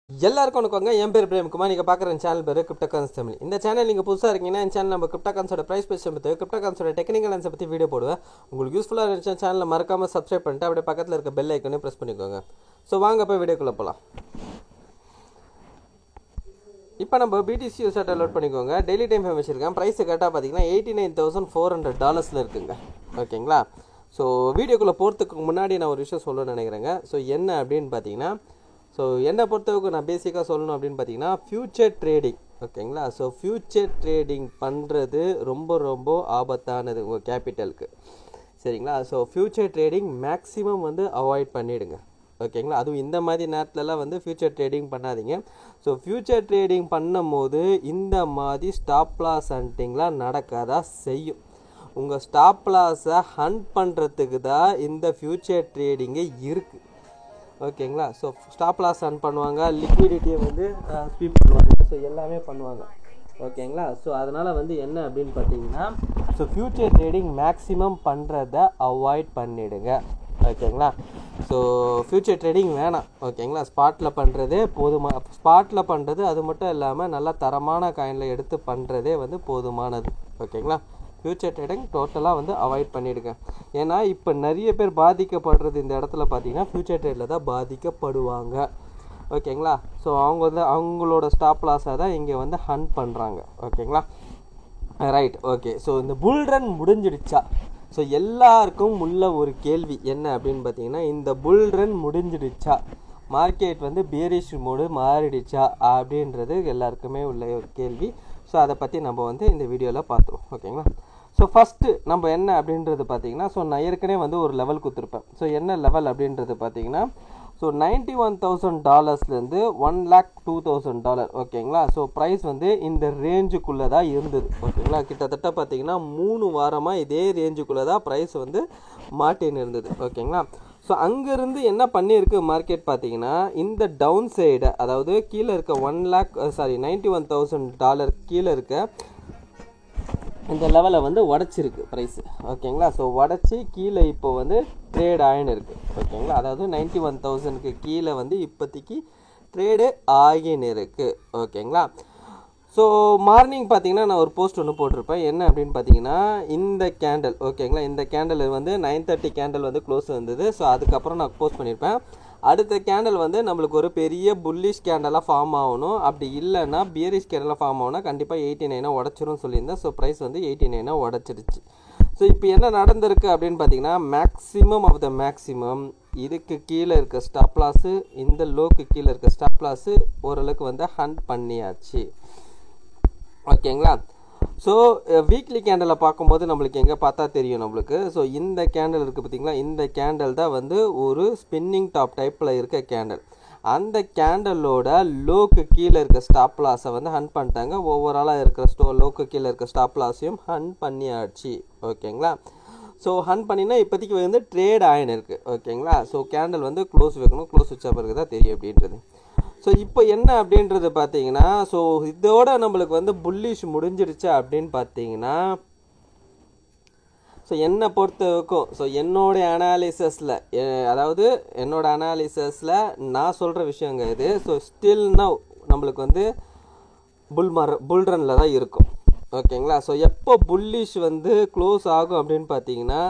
எல்லாருக்கும் வணக்கங்க. என் பேர் பிரேம்குமார். நீங்கள் பார்க்குற சேனல் பேர் கிரிப்டோகான்ஸ் தமிழ். இந்த சேனல் நீங்கள் புதுசாக இருக்கீங்கன்னா இந்த சேனல் நம்ம கிரிப்டோகான்ஸோட ப்ரைஸ் பேஸ் பற்றி கிரிப்டோகான்ஸோட டெக்னிக்கல் ஆன்சர் பற்றி வீடியோ போடுவேன். உங்களுக்கு யூஸ்ஃபுல்லாக இருந்துச்சு சேனலில் மறக்காமல் சப்ஸ்கிரைப் பண்ணிட்டு அப்படியே பக்கத்தில் இருக்க பெல் ஐக்கனையும் ப்ரெஸ் பண்ணிக்கோங்க. ஸோ வாங்க போய் வீடியோக்குள்ளே போகலாம். இப்போ நம்ம பிடிசி யூசர் டவுன்லோட் பண்ணிக்கோங்க. டெய்லி டைம் ஃபேம் வச்சுருக்கேன். ப்ரைஸ் கரெக்டாக பார்த்தீங்கன்னா $89,400 இருக்குங்க. ஓகேங்களா? ஸோ வீடியோக்குள்ளே போகிறதுக்கு முன்னாடி நான் ஒரு விஷயம் சொல்லணும்னு நினைக்கிறேங்க. ஸோ என்ன அப்படின்னு பார்த்தீங்கன்னா, ஸோ என்னை பொறுத்தவரைக்கும் நான் பேசிக்காக சொல்லணும் அப்படின்னு பார்த்தீங்கன்னா ஃப்யூச்சர் ட்ரேடிங். ஓகேங்களா? ஸோ ஃப்யூச்சர் ட்ரேடிங் பண்ணுறது ரொம்ப ஆபத்தானது உங்கள் கேபிட்டலுக்கு. சரிங்களா? So future trading maximum avoid பண்ணிவிடுங்க. ஓகேங்களா? அதுவும் இந்த மாதிரி நேரத்துலலாம் ஃப்யூச்சர் ட்ரேடிங் பண்ணாதீங்க. ஸோ ஃப்யூச்சர் ட்ரேடிங் பண்ணும் போது இந்த மாதிரி ஸ்டாப் லாஸ் ஹண்டிங்லாம் நடக்காதான் செய்யும். உங்கள் ஸ்டாப் லாஸை ஹண்ட் பண்ணுறதுக்கு தான் இந்த ஃப்யூச்சர் ட்ரேடிங்கே இருக்குது. ஓகேங்களா? ஸோ ஸ்டாப் லாஸ் ஹண்ட் பண்ணுவாங்க, லிக்விடிட்டியை ஸ்வீப் பண்ணுவாங்க, ஸோ எல்லாமே பண்ணுவாங்க. ஓகேங்களா? ஸோ அதனால் என்ன அப்படின்னு பார்த்தீங்கன்னா, ஸோ ஃப்யூச்சர் ட்ரேடிங் மேக்ஸிமம் பண்ணுறத அவாய்ட் பண்ணிவிடுங்க. ஓகேங்களா? ஸோ ஃப்யூச்சர் ட்ரேடிங் வேணாம். ஓகேங்களா? ஸ்பாட்டில் பண்ணுறதே போதுமான, ஸ்பாட்டில் பண்ணுறது அது மட்டும் இல்லாமல் நல்லா தரமான காயினில் எடுத்து பண்ணுறதே போதுமானது. ஓகேங்களா? ஃப்யூச்சர் ட்ரேடிங் டோட்டலாக அவாய்ட் பண்ணிவிடுங்க. ஏன்னா இப்போ நிறைய பேர் பாதிக்கப்படுறது இந்த இடத்துல பார்த்தீங்கன்னா ஃப்யூச்சர் ட்ரேடில் தான் பாதிக்கப்படுவாங்க. ஓகேங்களா? ஸோ அவங்க அவங்களோட ஸ்டாப் லாஸாக தான் இங்கே ஹண்ட் பண்ணுறாங்க. ஓகேங்களா? ரைட். ஓகே. ஸோ இந்த புல் ரன் முடிஞ்சிடுச்சா? ஸோ எல்லாருக்கும் உள்ள ஒரு கேள்வி என்ன அப்படின்னு பார்த்தீங்கன்னா, இந்த புல் ரன் முடிஞ்சிடுச்சா, மார்க்கெட் பியரிஷ் மோடு மாறிடுச்சா அப்படின்றது எல்லாருக்குமே உள்ள ஒரு கேள்வி. ஸோ அதை பற்றி நம்ம இந்த வீடியோவில் பார்த்துருவோம். ஓகேங்களா? ஸோ ஃபஸ்ட்டு நம்ம என்ன அப்படின்றது பார்த்தீங்கன்னா, ஸோ நான் ஏற்கனவே ஒரு லெவல் கொடுத்துருப்பேன். ஸோ என்ன லெவல் அப்படின்றது பார்த்தீங்கன்னா, ஸோ $91,000 $1,02,000. ஓகேங்களா? ஸோ ப்ரைஸ் இந்த ரேஞ்சுக்குள்ளே தான் இருந்தது. ஓகேங்களா? கிட்டத்தட்ட பார்த்தீங்கன்னா 3 வாரமாக இதே ரேஞ்சுக்குள்ளே தான் ப்ரைஸ் மாட்டின்னு இருந்தது. ஓகேங்களா? ஸோ அங்கேருந்து என்ன பண்ணியிருக்கு மார்க்கெட் பார்த்தீங்கன்னா, இந்த டவுன் சைடை, அதாவது கீழே இருக்க $91,000 கீழே இருக்க இந்த லெவலை உடச்சிருக்கு ப்ரைஸு. ஓகேங்களா? ஸோ உடச்சி கீழே இப்போ ட்ரேட் ஆகின்னு இருக்குது. ஓகேங்களா? அதாவது 91,000க்கு கீழே இப்போதைக்கு ட்ரேடு ஆகின்னு இருக்குது. ஓகேங்களா? ஸோ மார்னிங் பார்த்தீங்கன்னா நான் ஒரு போஸ்ட் ஒன்று போட்டிருப்பேன். என்ன அப்படின்னு பார்த்தீங்கன்னா, இந்த கேண்டல். ஓகேங்களா? இந்த கேண்டல் 9:30 கேண்டல் க்ளோஸ் வந்தது. ஸோ அதுக்கப்புறம் நான் போஸ்ட் பண்ணியிருப்பேன். அடுத்த கேண்டல் நம்மளுக்கு ஒரு பெரிய புல்லிஷ் கேண்டலாக ஃபார்ம் ஆகணும். அப்படி இல்லைன்னா பியரிஷ் கேண்டலாக ஃபார்ம் ஆகணும்னா கண்டிப்பாக 89 உடச்சிரும் சொல்லியிருந்தேன். So price 89 உடச்சிருச்சு. ஸோ இப்போ என்ன நடந்திருக்கு அப்படின்னு பார்த்தீங்கன்னா, மேக்ஸிமம் ஆஃப் த மேக்ஸிமம் இதுக்கு கீழே இருக்க ஸ்டாப் லாஸு, இந்த லோக்கு கீழே இருக்க ஸ்டாப் லாஸு ஓரளவுக்கு ஹண்ட் பண்ணியாச்சு. ஓகேங்களா? ஸோ வீக்லி கேண்டலை பார்க்கும்போது நம்மளுக்கு எங்கே பார்த்தா தெரியும் நம்மளுக்கு. ஸோ இந்த கேண்டல் இருக்குது பார்த்தீங்களா, இந்த கேண்டல் தான் ஒரு ஸ்பின்னிங் டாப் டைப்பில் இருக்க கேண்டல். அந்த கேண்டலோட லோக்கு கீழே இருக்க ஸ்டாப் லாஸை ஹண்ட் பண்ணிட்டாங்க. ஓவராலாக இருக்கிற லோக்கு கீழே இருக்க ஸ்டாப் லாஸையும் ஹண்ட் பண்ணியாச்சு. ஓகேங்களா? ஸோ ஹண்ட் பண்ணினா இப்போதைக்கு ட்ரேட் ஆகின்னு இருக்குது. ஓகேங்களா? ஸோ கேண்டல் க்ளோஸ் வைக்கணும். க்ளோஸ் வச்ச பிறகு தான் தெரியும் அப்படின்றது. ஸோ இப்போ என்ன அப்படின்றது பார்த்தீங்கன்னா, ஸோ இதோட நம்மளுக்கு புல்லிஷ் முடிஞ்சிருச்சா அப்படின்னு பார்த்தீங்கன்னா, ஸோ என்னை பொறுத்தவரைக்கும், ஸோ என்னோடைய அனாலிசிஸில், அதாவது என்னோட அனாலிசிஸில் நான் சொல்கிற விஷயங்க இது. ஸோ ஸ்டில் நம்மளுக்கு புல் ரனில் தான் இருக்கும். ஓகேங்களா? ஸோ எப்போ புல்லிஷ் க்ளோஸ் ஆகும் அப்படின்னு பார்த்தீங்கன்னா,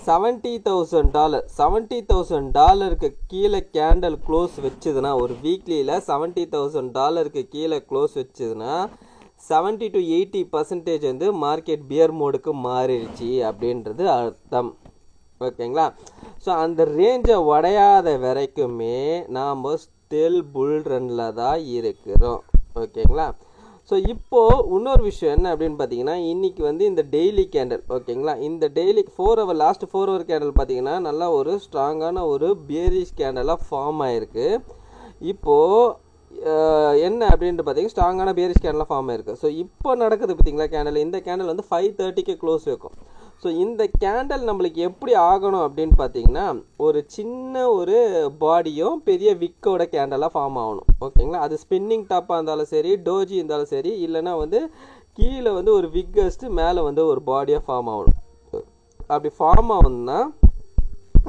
$70,000 கீழே கேண்டல் க்ளோஸ் வச்சுதுன்னா, ஒரு வீக்லியில் $70,000 கீழே க்ளோஸ் வச்சுதுன்னா 70 to 80% மார்க்கெட் பியர் மோடுக்கு மாறிடுச்சு அப்படின்றது அர்த்தம். ஓகேங்களா? ஸோ அந்த ரேஞ்சை உடையாத வரைக்குமே நாம் ஸ்டில் புல் ரனில் தான் இருக்கிறோம். ஓகேங்களா? ஸோ இப்போது இன்னொரு விஷயம் என்ன அப்படின்னு பார்த்தீங்கன்னா, இன்றைக்கி இந்த டெய்லி கேண்டல். ஓகேங்களா? இந்த டெய்லி லாஸ்ட் 4 ஹவர் கேண்டல் பார்த்தீங்கன்னா நல்லா ஒரு ஸ்ட்ராங்கான ஒரு பியரிஷ் கேண்டலாக ஃபார்ம் ஆகிருக்கு. இப்போது என்ன அப்படின்ட்டு பார்த்தீங்கன்னா, ஸ்ட்ராங்கான பியரிஷ் கேண்டலாக ஃபார்ம் ஆகிருக்கு. ஸோ இப்போ நடக்குது பார்த்தீங்களா கேண்டல், இந்த கேண்டல் 5:30க்கு க்ளோஸ் வைக்கும். ஸோ இந்த கேண்டல் நம்மளுக்கு எப்படி ஆகணும் அப்படின்னு பார்த்தீங்கன்னா, ஒரு சின்ன ஒரு பாடியும் பெரிய விக்கோட கேண்டலாக ஃபார்ம் ஆகணும். ஓகேங்களா? அது ஸ்பின்னிங் டாப்பாக இருந்தாலும் சரி, டோஜி இருந்தாலும் சரி, இல்லைனா கீழே ஒரு விக்கஸ்ட்டு மேலே ஒரு பாடியாக ஃபார்ம் ஆகணும். அப்படி ஃபார்ம் ஆகணும்னா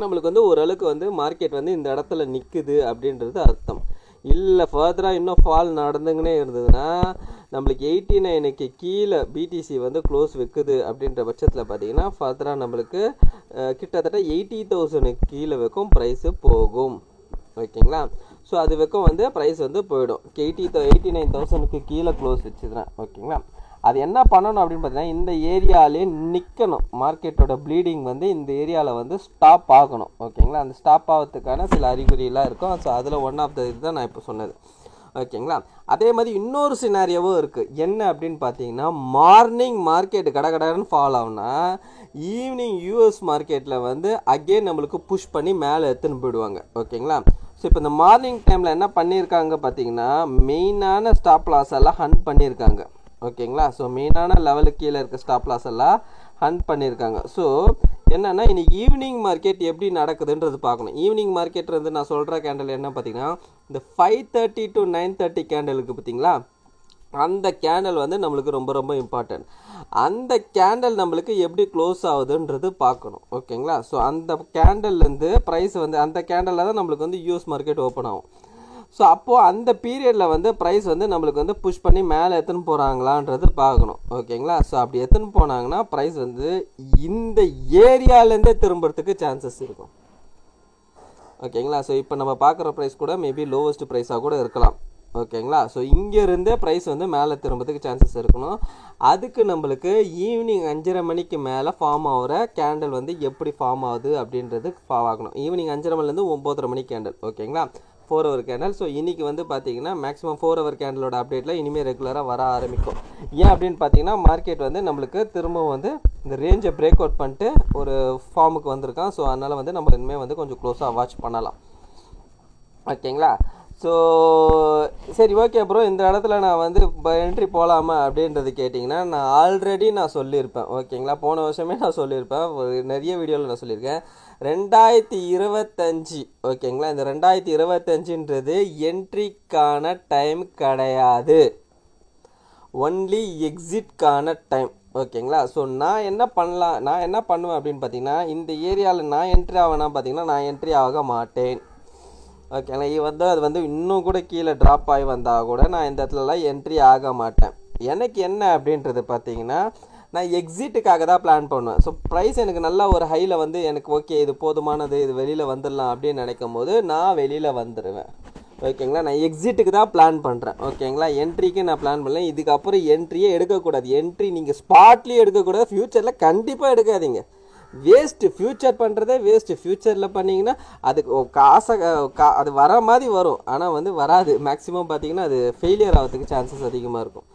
நம்மளுக்கு ஓரளவுக்கு மார்க்கெட் இந்த இடத்துல நிற்குது அப்படின்றது அர்த்தம். இல்லை ஃபர்தராக இன்னும் ஃபால் நடந்துங்கன்னே இருந்ததுன்னா நம்மளுக்கு 89க்கு கீழே பிடிசி வந்து க்ளோஸ் வைக்குது அப்படின்ற பட்சத்தில் பார்த்தீங்கன்னா ஃபர்தராக நம்மளுக்கு கிட்டத்தட்ட 80,000க்கு கீழே வைக்கும் ப்ரைஸு போகும். ஓகேங்களா? ஸோ அது வைக்கும் வந்து ப்ரைஸ் வந்து போயிடும் 89,000க்கு கீழே க்ளோஸ் வச்சுதுன்னா. ஓகேங்களா? அது என்ன பண்ணணும் அப்படின்னு பார்த்தீங்கன்னா இந்த ஏரியாலே நிற்கணும். மார்க்கெட்டோட ப்ளீடிங் வந்து இந்த ஏரியாவில் வந்து ஸ்டாப் ஆகணும். ஓகேங்களா? அந்த ஸ்டாப் ஆகிறதுக்கான சில அறிகுறியெல்லாம் இருக்கும். ஸோ அதில் ஒன் ஆஃப் த இதுதான் நான் இப்போ சொன்னது. ஓகேங்களா? அதே மாதிரி இன்னொரு சினாரியோவும் இருக்குது. என்ன அப்படின்னு பார்த்தீங்கன்னா மார்னிங் மார்க்கெட்டு கடகடன்னு ஃபால் ஆகுனா ஈவினிங் யூஎஸ் மார்க்கெட்டில் வந்து அகெயின் நம்மளுக்கு புஷ் பண்ணி மேலே எடுத்துன்னு போயிடுவாங்க. ஓகேங்களா? ஸோ இப்போ இந்த மார்னிங் டைமில் என்ன பண்ணியிருக்காங்க பார்த்தீங்கன்னா மெயினான ஸ்டாப் லாஸ் எல்லாம் ஹண்ட் பண்ணியிருக்காங்க. ஓகேங்களா? ஸோ மெயினான லெவலுக்கு கீழே இருக்க ஸ்டாப் லாஸ் எல்லாம் ஹண்ட் பண்ணியிருக்காங்க. ஸோ என்னென்னா இன்றைக்கி ஈவினிங் மார்க்கெட் எப்படி நடக்குதுன்றது பார்க்கணும். ஈவினிங் மார்க்கெட் வந்து நான் சொல்கிற கேண்டில் என்ன பார்த்தீங்கன்னா இந்த 5:30 to 9:30 கேண்டலுக்கு பார்த்தீங்களா அந்த கேண்டில் வந்து நம்மளுக்கு ரொம்ப ரொம்ப இம்பார்ட்டன்ட். அந்த கேண்டில் நம்மளுக்கு எப்படி க்ளோஸ் ஆகுதுன்றது பார்க்கணும். ஓகேங்களா? ஸோ அந்த கேண்டல்லேருந்து ப்ரைஸ் வந்து அந்த கேண்டலில் தான் நம்மளுக்கு வந்து யூஎஸ் மார்க்கெட் ஓப்பன் ஆகும். ஸோ அப்போது அந்த பீரியடில் வந்து ப்ரைஸ் வந்து நம்மளுக்கு வந்து புஷ் பண்ணி மேலே எடுத்துன்னு போகிறாங்களான்றது பார்க்கணும். ஓகேங்களா? ஸோ அப்படி எடுத்துன்னு போனாங்கன்னா ப்ரைஸ் வந்து இந்த ஏரியாலேருந்தே திரும்புறதுக்கு சான்சஸ் இருக்கும். ஓகேங்களா? ஸோ இப்போ நம்ம பார்க்குற ப்ரைஸ் கூட மேபி லோவஸ்ட் ப்ரைஸாக கூட இருக்கலாம். ஓகேங்களா? ஸோ இங்கேருந்தே ப்ரைஸ் வந்து மேலே திரும்புறதுக்கு சான்சஸ் இருக்கணும். அதுக்கு நம்மளுக்கு ஈவினிங் 5:30 மணிக்கு மேலே ஃபார்ம் ஆகிற கேண்டில் வந்து எப்படி ஃபார்ம் ஆகுது அப்படின்றது பார்க்கணும். ஈவினிங் 5:30 மணிலேருந்து 9:30 மணி கேண்டில். ஓகேங்களா? 4 hour கேண்டில். ஸோ இன்றைக்கி வந்து பார்த்தீங்கன்னா மேக்ஸிமம் 4 hour கேண்டலோட அப்டேட்டில் இனிமேல் ரெகுலராக வர ஆரம்பிக்கும். ஏன் அப்படின்னு பார்த்தீங்கன்னா மார்க்கெட் வந்து நம்மளுக்கு திரும்பவும் வந்து இந்த ரேஞ்சை பிரேக் அவுட் பண்ணிட்டு ஒரு ஃபார்முக்கு வந்திருக்கான். ஸோ அதனால் வந்து நம்ம இனிமேல் வந்து கொஞ்சம் க்ளோஸாக வாட்ச் பண்ணலாம். ஓகேங்களா? ஸோ சரி ஓகே ப்ரோ, இந்த இடத்துல நான் வந்து என்ட்ரி போகலாமா அப்படின்றது கேட்டிங்கன்னா நான் ஆல்ரெடி சொல்லியிருப்பேன். ஓகேங்களா? போன வருஷமே நான் சொல்லியிருப்பேன், நிறைய வீடியோவில் நான் சொல்லியிருக்கேன். 2025 ஓகேங்களா? இந்த 2025ன்றது என்ட்ரிக்கான டைம் கிடையாது, ஒன்லி எக்ஸிட்கான டைம். ஓகேங்களா? ஸோ நான் என்ன பண்ணுவேன் அப்படின்னு பார்த்தீங்கன்னா இந்த ஏரியாவில் நான் என்ட்ரி ஆவேனா பார்த்தீங்கன்னா நான் என்ட்ரி ஆக மாட்டேன். ஓகேங்களா? அது வந்து இன்னும் கூட கீழே ட்ராப் ஆகி வந்தால் கூட நான் இந்த இடத்துலலாம் என்ட்ரி ஆக மாட்டேன். எனக்கு என்ன அப்படின்றது பார்த்தீங்கன்னா நான் எக்ஸிட்டுக்காக தான் பிளான் பண்ணுவேன். ஸோ ப்ரைஸ் எனக்கு நல்லா ஒரு ஹையில் வந்து எனக்கு ஓகே இது போதுமானது, இது வெளியில் வந்துடலாம் அப்படின்னு நினைக்கும் போது நான் வெளியில் வந்துடுவேன். ஓகேங்களா? நான் எக்ஸிட்டுக்கு தான் பிளான் பண்ணுறேன். ஓகேங்களா? என்ட்ரிக்கு நான் பிளான் பண்ணல. இதுக்கப்புறம் என்ட்ரியே எடுக்கக்கூடாது. என்ட்ரி நீங்கள் ஸ்பாட்லேயே எடுக்கக்கூடாது, ஃப்யூச்சரில் கண்டிப்பாக எடுக்காதீங்க. வேஸ்ட்டு, ஃப்யூச்சர் பண்ணுறதே வேஸ்ட்டு. ஃப்யூச்சரில் பண்ணிங்கன்னா அதுக்கு காசை அது வர மாதிரி வரும், ஆனால் வந்து வராது. மேக்ஸிமம் பார்த்தீங்கன்னா அது ஃபெயிலியர் ஆகிறதுக்கு சான்சஸ் அதிகமாக இருக்கும்.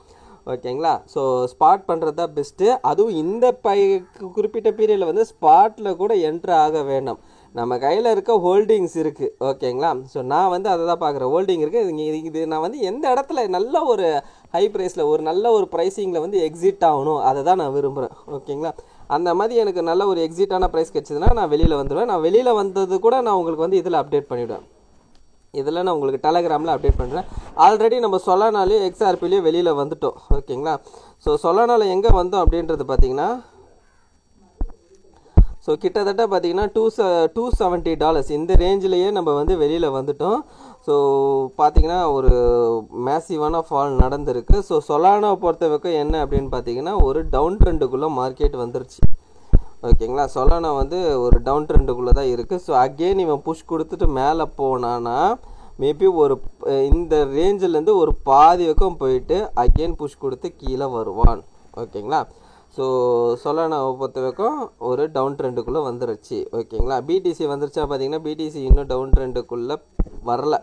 ஓகேங்களா? ஸோ ஸ்பாட் பண்ணுறது தான் பெஸ்ட்டு. அதுவும் இந்த குறிப்பிட்ட பீரியடில் வந்து ஸ்பாட்டில் கூட என்ட்ரு ஆக வேண்டாம். நம்ம கையில் இருக்க ஹோல்டிங்ஸ் இருக்குது. ஓகேங்களா? ஸோ நான் வந்து அதை தான் பார்க்குறேன். ஹோல்டிங் இருக்குது. இது நான் வந்து எந்த இடத்துல நல்ல ஒரு ஹை ப்ரைஸில் ஒரு நல்ல ஒரு ப்ரைஸிங்கில் வந்து எக்ஸிட் ஆகணும் அதை தான் நான் விரும்புகிறேன். ஓகேங்களா? அந்த மாதிரி எனக்கு நல்ல ஒரு எக்ஸிட்டான ப்ரைஸ் கிடச்சிதுன்னா நான் வெளியில் வந்துடுவேன். நான் வெளியில் வந்தது கூட நான் உங்களுக்கு வந்து இதில் அப்டேட் பண்ணிவிடுவேன். இதில் நான் உங்களுக்கு டெலகிராமில் அப்டேட் பண்ணுறேன். ஆல்ரெடி நம்ம சொல்லானாலே XRPலேயே வெளியில் வந்துட்டோம். ஓகேங்களா? ஸோ சொல்லானால எங்கே வந்தோம் அப்படின்றது பார்த்தீங்கன்னா ஸோ கிட்டத்தட்ட பார்த்தீங்கன்னா $270 இந்த ரேஞ்சிலேயே நம்ம வந்து வெளியில் வந்துட்டோம். ஸோ பார்த்தீங்கன்னா ஒரு மேசிவான ஃபால் நடந்திருக்கு. ஸோ சொலானாவை பொறுத்த வரைக்கும் என்ன அப்படின்னு பார்த்தீங்கன்னா ஒரு டவுன் ட்ரெண்டுக்குள்ளே மார்க்கெட் வந்துருச்சு. ஓகேங்களா? சொலானா வந்து ஒரு டவுன் ட்ரெண்டுக்குள்ளே தான் இருக்குது. ஸோ அகெயின் இவன் புஷ் கொடுத்துட்டு மேலே போனான்னா மேபி ஒரு இந்த ரேஞ்சிலேருந்து ஒரு பாதி வரைக்கும் போயிட்டு அகெயின் புஷ் கொடுத்து கீழே வருவான். ஓகேங்களா? ஸோ சொலானாவை பொறுத்த வரைக்கும் ஒரு டவுன் ட்ரெண்டுக்குள்ளே வந்துருச்சு. ஓகேங்களா? பிடிசி வந்துருச்சா பார்த்தீங்கன்னா பிடிசி இன்னும் டவுன் ட்ரெண்டுக்குள்ளே வரல.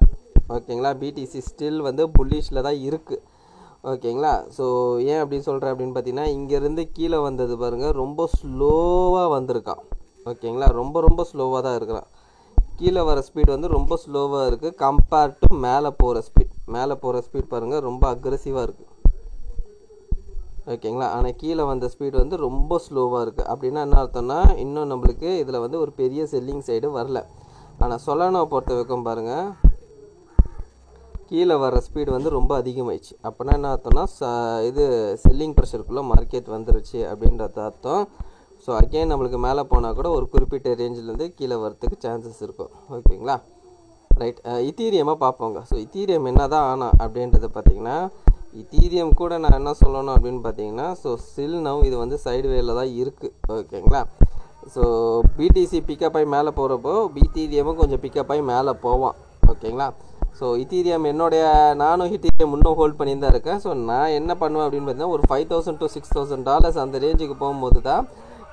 ஓகேங்களா? பிடிசி ஸ்டில் வந்து புல்லிஷில் தான் இருக்குது. ஓகேங்களா? ஸோ ஏன் அப்படின்னு சொல்கிறேன் அப்படின்னு பார்த்தீங்கன்னா இங்கேருந்து கீழே வந்தது பாருங்கள், ரொம்ப ஸ்லோவாக வந்திருக்கான். ஓகேங்களா? ரொம்ப ஸ்லோவாக தான் இருக்கிறான். கீழே வர ஸ்பீட் வந்து ரொம்ப ஸ்லோவாக இருக்குது கம்பேர்ட் டு மேலே போகிற ஸ்பீட். மேலே போகிற ஸ்பீட் பாருங்கள் ரொம்ப அக்ரெசிவாக இருக்குது. ஓகேங்களா? ஆனால் கீழே வந்த ஸ்பீட் வந்து ரொம்ப ஸ்லோவாக இருக்குது. அப்படின்னா என்ன அர்த்தம்னா இன்னும் நம்மளுக்கு இதில் வந்து ஒரு பெரிய செல்லிங் சைடு வரல. ஆனால் சொலானாவை பொறுத்த வரைக்கும் பாருங்கள் கீழே வர ஸ்பீடு வந்து ரொம்ப அதிகமாகிடுச்சு. அப்படின்னா என்ன அர்த்தம்னா இது செல்லிங் ப்ரெஷருக்குள்ளே மார்க்கெட் வந்துருச்சு அப்படின்றது அர்த்தம். ஸோ அகெயின் நம்மளுக்கு மேலே போனால் கூட ஒரு குறிப்பிட்ட ரேஞ்சிலேருந்து கீழே வரத்துக்கு சான்சஸ் இருக்கும். ஓகேங்களா? ரைட். இத்தீரியமாக பார்ப்போங்க. ஸோ இத்தீரியம் என்ன தான் ஆனால் அப்படின்றது பார்த்தீங்கன்னா, இத்தீரியம் கூட நான் என்ன சொல்லணும் அப்படின்னு பார்த்தீங்கன்னா, ஸோ ஸ்டில் நவ் இது வந்து சைடு வேல தான் இருக்குது. ஓகேங்களா. ஸோ பிடிசி பிக்கப் ஆகி மேலே போகிறப்போ இத்தீரியமும் கொஞ்சம் பிக்கப் ஆகி மேலே போவான். ஓகேங்களா. ஸோ இத்தீரியம் நானும் இத்தீரியம் இன்னும் ஹோல்ட் பண்ணி தான் இருக்கேன். ஸோ நான் என்ன பண்ணுவேன் அப்படின்னு பார்த்தீங்கன்னா, ஒரு $5,000 to $6,000 அந்த ரேஞ்சுக்கு போகும்போது தான்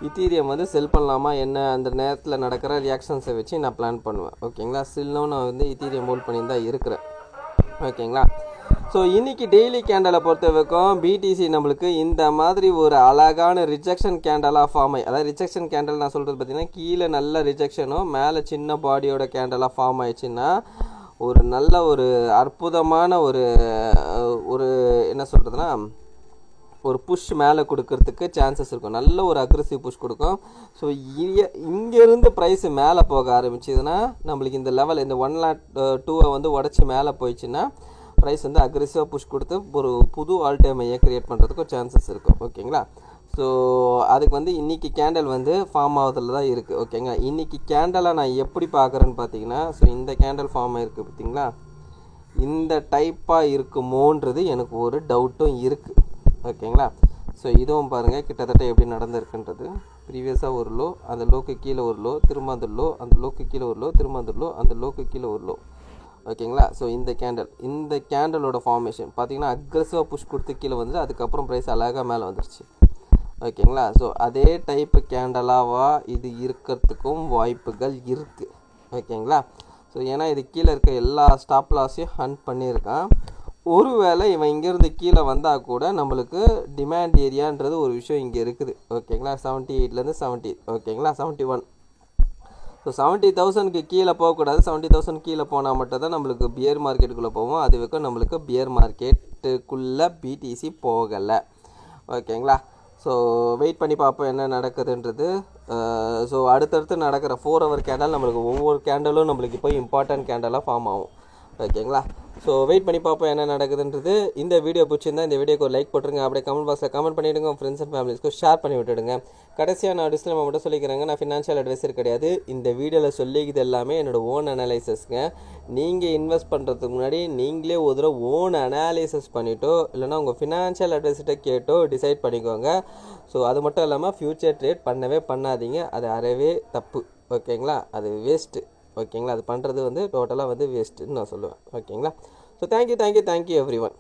இத்தீரியம் வந்து செல் பண்ணலாமா என்ன அந்த நேரத்தில் நடக்கிற ரியாக்ஷன்ஸை வச்சு நான் பிளான் பண்ணுவேன். ஓகேங்களா. ஸ்டில்லும் நான் வந்து இத்தீரியம் ஹோல்ட் பண்ணி தான் இருக்கிறேன். ஓகேங்களா. ஸோ இன்றைக்கி டெய்லி கேண்டலை பொறுத்த வரைக்கும் பிடிசி நம்மளுக்கு இந்த மாதிரி ஒரு அழகான ரிஜெக்ஷன் கேண்டலாக ஃபார்ம் ஆகி, அதாவது ரிஜெக்ஷன் கேண்டல் நான் சொல்கிறது பார்த்திங்கன்னா, கீழே நல்ல ரிஜெக்ஷனும் மேலே சின்ன பாடியோட கேண்டலாக ஃபார்ம் ஆயிடுச்சுன்னா ஒரு நல்ல ஒரு அற்புதமான ஒரு என்ன சொல்கிறதுனா ஒரு புஷ் மேலே கொடுக்கறதுக்கு சான்சஸ் இருக்கும். நல்ல ஒரு அக்ரெசிவ் புஷ் கொடுக்கும். ஸோ இங்கேருந்து ப்ரைஸ் மேலே போக ஆரம்பிச்சதுன்னா நம்மளுக்கு இந்த லெவல் இந்த 102 வந்து உடச்சி மேலே போயிடுச்சுன்னா ப்ரைஸ் வந்து அக்ரெசிவாக புஷ் கொடுத்து ஒரு புது ஆல் டைம் ஐயை க்ரியேட் பண்ணுறதுக்கு சான்சஸ் இருக்கும். ஓகேங்களா. ஸோ அதுக்கு வந்து இன்றைக்கி கேண்டல் வந்து ஃபார்ம் ஆகுறதுல தான் இருக்குது. ஓகேங்களா. இன்றைக்கி கேண்டலை நான் எப்படி பார்க்குறேன்னு பார்த்தீங்கன்னா, ஸோ இந்த கேண்டல் ஃபார்ம் ஆகிருக்கு பார்த்தீங்களா, இந்த டைப்பாக இருக்குமோன்றது எனக்கு ஒரு டவுட்டும் இருக்குது. ஓகேங்களா. ஸோ இதுவும் பாருங்கள் கிட்டத்தட்ட எப்படி நடந்திருக்குன்றது. ப்ரீவியஸாக ஒரு லோ, அந்த லோக்கு கீழே ஒரு லோ, திரும்ப அந்த லோ, அந்த லோக்கு கீழே ஒரு லோ, திரும்ப அந்த லோ, அந்த லோக்கு கீழே ஒரு லோ. ஓகேங்களா. ஸோ இந்த கேண்டலோட ஃபார்மேஷன் பார்த்தீங்கன்னா அக்ரெசிவாக புஷ் கொடுத்து கீழே வந்து அதுக்கப்புறம் ப்ரைஸ் அழகாக மேலே வந்துருச்சு. ஓகேங்களா. ஸோ அதே டைப்பு கேண்டலாவா இது இருக்கிறதுக்கும் வாய்ப்புகள் இருக்குது. ஓகேங்களா. ஸோ ஏன்னா இது கீழே இருக்க எல்லா ஸ்டாப் லாஸையும் ஹண்ட் பண்ணியிருக்கான். ஒருவேளை இவன் இங்கேருந்து கீழே வந்தால் கூட நம்மளுக்கு டிமாண்ட் ஏரியான்றது ஒரு விஷயம் இங்கே இருக்குது. ஓகேங்களா. 78லேருந்து 70. ஓகேங்களா. 71. ஸோ 70,000க்கு கீழே போகக்கூடாது. 70,000 கீழே போனால் மட்டும் தான் நம்மளுக்கு பியர் மார்க்கெட்டுக்குள்ளே போவோம். அது வரைக்கும் நம்மளுக்கு பியர் மார்க்கெட்டுக்குள்ளே பிடிசி போகலை. ஓகேங்களா. ஸோ வெயிட் பண்ணி பார்ப்போம் என்ன நடக்குதுன்றது. ஸோ அடுத்தடுத்து நடக்கிற 4 hour கேண்டல் நம்மளுக்கு ஒவ்வொரு கேண்டலும் நம்மளுக்கு இப்போ இம்பார்ட்டன்ட் கேண்டலாக ஃபார்ம் ஆகும். ஓகேங்களா. ஸோ வெயிட் பண்ணி பார்ப்போம் என்ன நடக்குதுன்றது. இந்த வீடியோ பிடிச்சிருந்தா இந்த வீடியோக்கு ஒரு லைக் போட்டுருங்க. அப்படியே கமெண்ட் பாக்ஸில் கமெண்ட் பண்ணிவிடுங்க. உங்கள் ஃப்ரெண்ட்ஸ் அண்ட் ஃபேமிலிஸ்க்கு ஷேர் பண்ணி விட்டுடுங்க. கடைசியாக நான் டிஸ்க்ளைமர் மட்டும் சொல்லிக்கிறேங்க, நான் ஃபினான்ஷியல் அட்வைசர் கிடையாது. இந்த வீடியோவில் சொல்லிக்கிறது எல்லாமே என்னோடய ஓன் அனாலிசிஸ்ங்க. நீங்கள் இன்வெஸ்ட் பண்ணுறதுக்கு முன்னாடி நீங்களே ஒரு தடவை ஓன் அனாலிசிஸ் பண்ணிவிட்டோ இல்லைனா உங்கள் ஃபினான்ஷியல் அட்வைசர்கிட்ட கேட்டோ டிசைட் பண்ணிக்கோங்க. ஸோ அது மட்டும் இல்லாமல் ஃப்யூச்சர் ட்ரேட் பண்ணவே பண்ணாதீங்க. அது அறவே தப்பு. ஓகேங்களா. அது வேஸ்ட்டு. ஓகேங்களா. அது பண்ணுறது வந்து டோட்டலாக வந்து வேஸ்ட்டுன்னு நான் சொல்லுவேன். ஓகேங்களா. So thank you every one.